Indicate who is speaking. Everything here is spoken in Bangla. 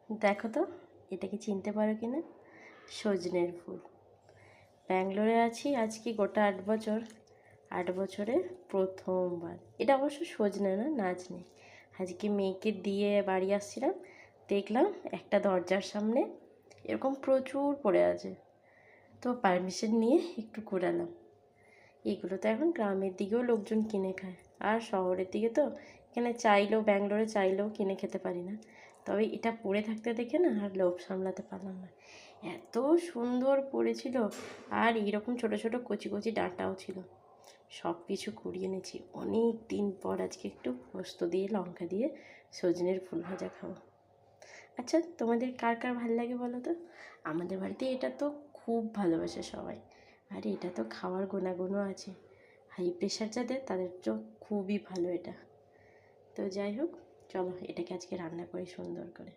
Speaker 1: দেখো তো, এটা কি চিনতে পারো কি না? সজনের ফুল। ব্যাঙ্গালোরে আছি আজকে গোটা 8 বছর। 8 বছরে প্রথমবার। এটা অবশ্য সজনে না, নাজনে। আজকে মেয়েকে দিয়ে বাড়ি আসছিলাম, দেখলাম একটা দরজার সামনে এরকম প্রচুর পড়ে আছে। তো পারমিশন নিয়ে একটু কুড়ালাম। এগুলো তো এখন গ্রামের দিকেও লোকজন কিনে খায়, আর শহরের দিকে তো এখানে চাইলেও, ব্যাঙ্গালোরে চাইলেও কিনে খেতে পারি না। তবে এটা পড়ে থাকতে দেখে না আর লোভ সামলাতে পারলাম না। এত সুন্দর পড়েছিল, আর এইরকম ছোটো ছোটো কচি কচি ডাঁটাও ছিল। সব কিছু কুড়িয়ে এনেছি। অনেক দিন পর আজকে একটু পোস্ত দিয়ে লঙ্কা দিয়ে সজনের ফুল ভাজা খাবো। আচ্ছা, তোমাদের কার কার ভালো লাগে বলো তো? আমাদের বাড়িতে এটা তো খুব ভালোবাসে সবাই। আর এটা তো খাওয়ার গুণাগুণও আছে। হাই প্রেশার যাদের, তাদের তো খুবই ভালো এটা। তো যাই হোক, চলো এটাকে আজকে রান্না করি সুন্দর করে।